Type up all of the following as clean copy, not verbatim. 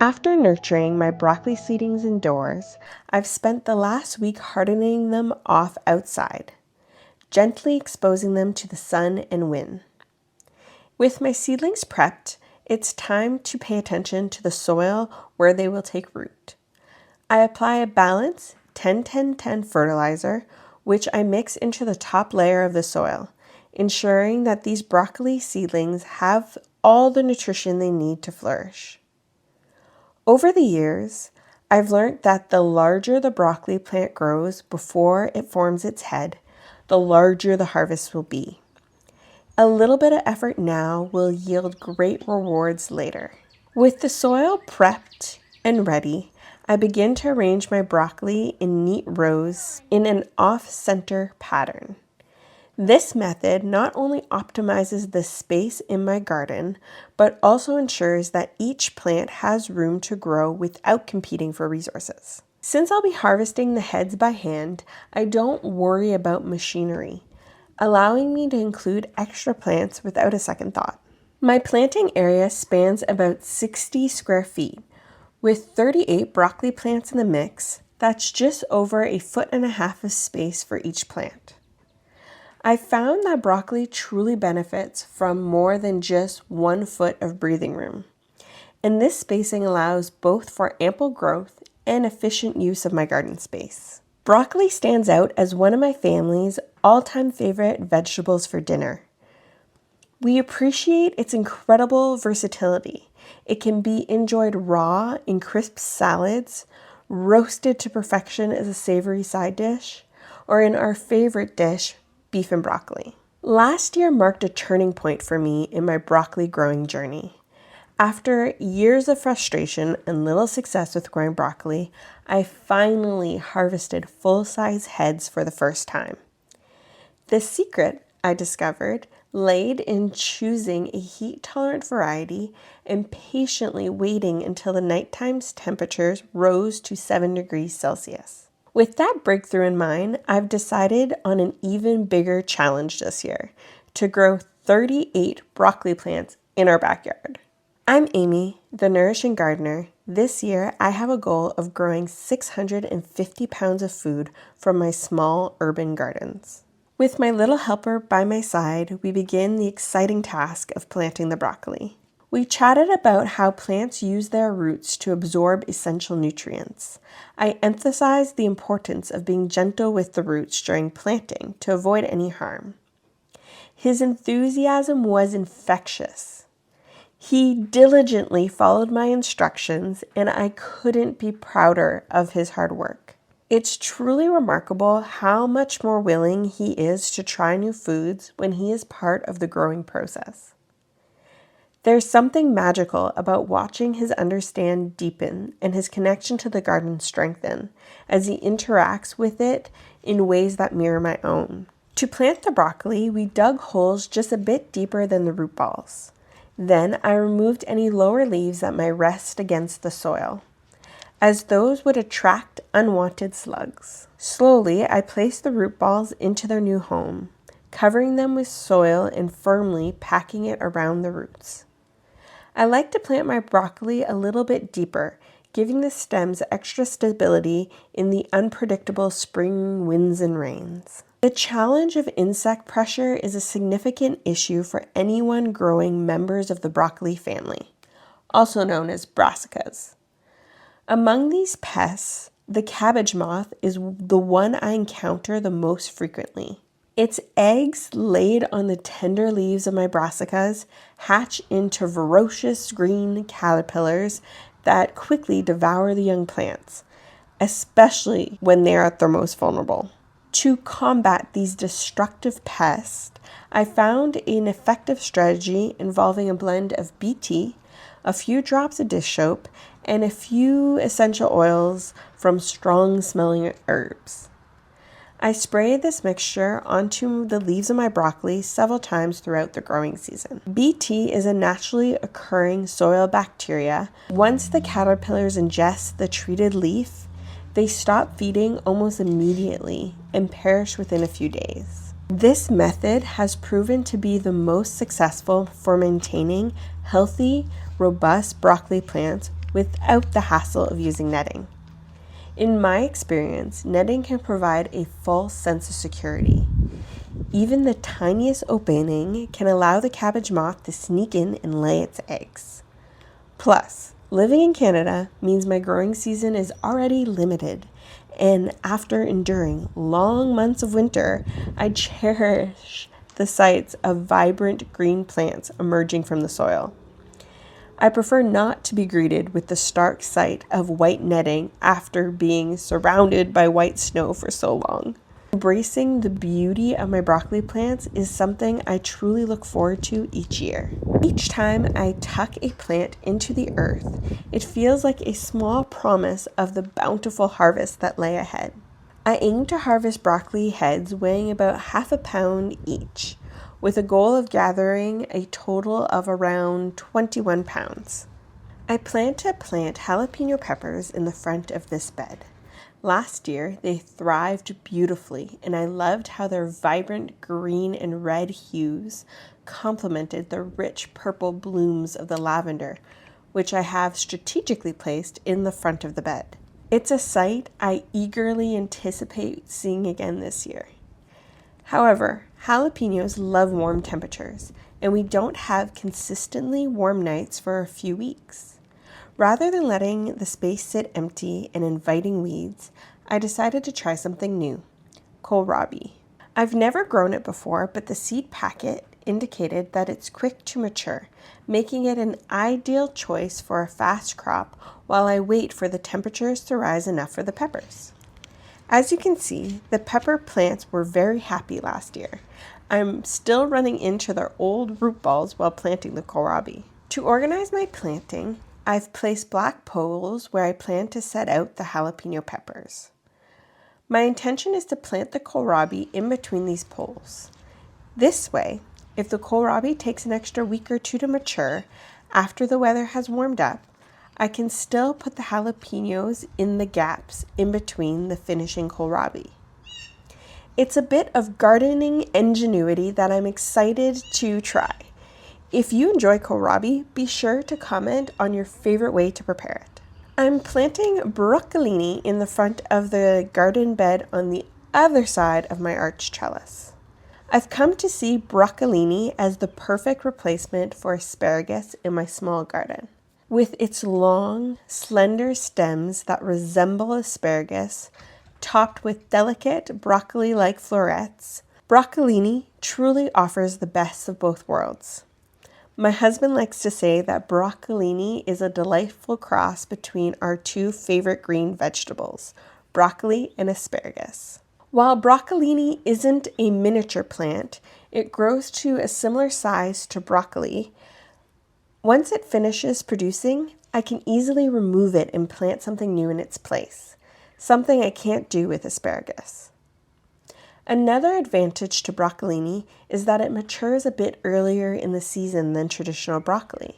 After nurturing my broccoli seedlings indoors, I've spent the last week hardening them off outside, gently exposing them to the sun and wind. With my seedlings prepped, it's time to pay attention to the soil where they will take root. I apply a balanced 10-10-10 fertilizer, which I mix into the top layer of the soil, ensuring that these broccoli seedlings have all the nutrition they need to flourish. Over the years, I've learned that the larger the broccoli plant grows before it forms its head, the larger the harvest will be. A little bit of effort now will yield great rewards later. With the soil prepped and ready, I begin to arrange my broccoli in neat rows in an off-center pattern. This method not only optimizes the space in my garden, but also ensures that each plant has room to grow without competing for resources. Since I'll be harvesting the heads by hand, I don't worry about machinery, allowing me to include extra plants without a second thought. My planting area spans about 60 square feet, with 38 broccoli plants in the mix. That's just over 1.5 feet of space for each plant. I found that broccoli truly benefits from more than just 1 foot of breathing room, and this spacing allows both for ample growth and efficient use of my garden space. Broccoli stands out as one of my family's all-time favorite vegetables for dinner. We appreciate its incredible versatility. It can be enjoyed raw in crisp salads, roasted to perfection as a savory side dish, or in our favorite dish, beef and broccoli. Last year marked a turning point for me in my broccoli growing journey. After years of frustration and little success with growing broccoli, I finally harvested full-size heads for the first time. The secret, I discovered, laid in choosing a heat-tolerant variety and patiently waiting until the nighttime temperatures rose to 7 degrees Celsius. With that breakthrough in mind, I've decided on an even bigger challenge this year, to grow 38 broccoli plants in our backyard. I'm Amy, the Nourishing Gardener. This year, I have a goal of growing 650 pounds of food from my small urban gardens. With my little helper by my side, we begin the exciting task of planting the broccoli. We chatted about how plants use their roots to absorb essential nutrients. I emphasized the importance of being gentle with the roots during planting to avoid any harm. His enthusiasm was infectious. He diligently followed my instructions, and I couldn't be prouder of his hard work. It's truly remarkable how much more willing he is to try new foods when he is part of the growing process. There's something magical about watching his understanding deepen and his connection to the garden strengthen as he interacts with it in ways that mirror my own. To plant the broccoli, we dug holes just a bit deeper than the root balls. Then I removed any lower leaves that might rest against the soil, as those would attract unwanted slugs. Slowly, I placed the root balls into their new home, covering them with soil and firmly packing it around the roots. I like to plant my broccoli a little bit deeper, giving the stems extra stability in the unpredictable spring winds and rains. The challenge of insect pressure is a significant issue for anyone growing members of the broccoli family, also known as brassicas. Among these pests, the cabbage moth is the one I encounter the most frequently. Its eggs laid on the tender leaves of my brassicas hatch into ferocious green caterpillars that quickly devour the young plants, especially when they are at their most vulnerable. To combat these destructive pests, I found an effective strategy involving a blend of BT, a few drops of dish soap, and a few essential oils from strong-smelling herbs. I sprayed this mixture onto the leaves of my broccoli several times throughout the growing season. BT is a naturally occurring soil bacteria. Once the caterpillars ingest the treated leaf, they stop feeding almost immediately and perish within a few days. This method has proven to be the most successful for maintaining healthy, robust broccoli plants without the hassle of using netting. In my experience, netting can provide a false sense of security. Even the tiniest opening can allow the cabbage moth to sneak in and lay its eggs. Plus, living in Canada means my growing season is already limited, and after enduring long months of winter, I cherish the sights of vibrant green plants emerging from the soil. I prefer not to be greeted with the stark sight of white netting after being surrounded by white snow for so long. Embracing the beauty of my broccoli plants is something I truly look forward to each year. Each time I tuck a plant into the earth, it feels like a small promise of the bountiful harvest that lay ahead. I aim to harvest broccoli heads weighing about half a pound each, with a goal of gathering a total of around 21 pounds. I plan to plant jalapeno peppers in the front of this bed. Last year, they thrived beautifully, and I loved how their vibrant green and red hues complemented the rich purple blooms of the lavender, which I have strategically placed in the front of the bed. It's a sight I eagerly anticipate seeing again this year. However, jalapenos love warm temperatures, and we don't have consistently warm nights for a few weeks. Rather than letting the space sit empty and inviting weeds, I decided to try something new, kohlrabi. I've never grown it before, but the seed packet indicated that it's quick to mature, making it an ideal choice for a fast crop while I wait for the temperatures to rise enough for the peppers. As you can see, the pepper plants were very happy last year. I'm still running into their old root balls while planting the kohlrabi. To organize my planting, I've placed black poles where I plan to set out the jalapeno peppers. My intention is to plant the kohlrabi in between these poles. This way, if the kohlrabi takes an extra week or two to mature after the weather has warmed up, I can still put the jalapenos in the gaps in between the finishing kohlrabi. It's a bit of gardening ingenuity that I'm excited to try. If you enjoy kohlrabi, be sure to comment on your favorite way to prepare it. I'm planting broccolini in the front of the garden bed on the other side of my arch trellis. I've come to see broccolini as the perfect replacement for asparagus in my small garden. With its long, slender stems that resemble asparagus, topped with delicate broccoli-like florets, broccolini truly offers the best of both worlds. My husband likes to say that broccolini is a delightful cross between our two favorite green vegetables, broccoli and asparagus. While broccolini isn't a miniature plant, it grows to a similar size to broccoli. Once it finishes producing, I can easily remove it and plant something new in its place, something I can't do with asparagus. Another advantage to broccolini is that it matures a bit earlier in the season than traditional broccoli.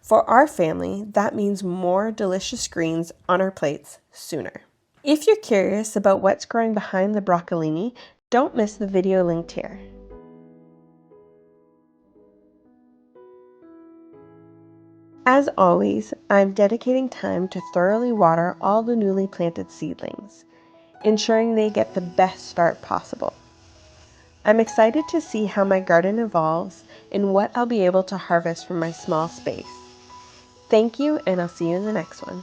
For our family, that means more delicious greens on our plates sooner. If you're curious about what's growing behind the broccolini, don't miss the video linked here. As always, I'm dedicating time to thoroughly water all the newly planted seedlings, ensuring they get the best start possible. I'm excited to see how my garden evolves and what I'll be able to harvest from my small space. Thank you, and I'll see you in the next one.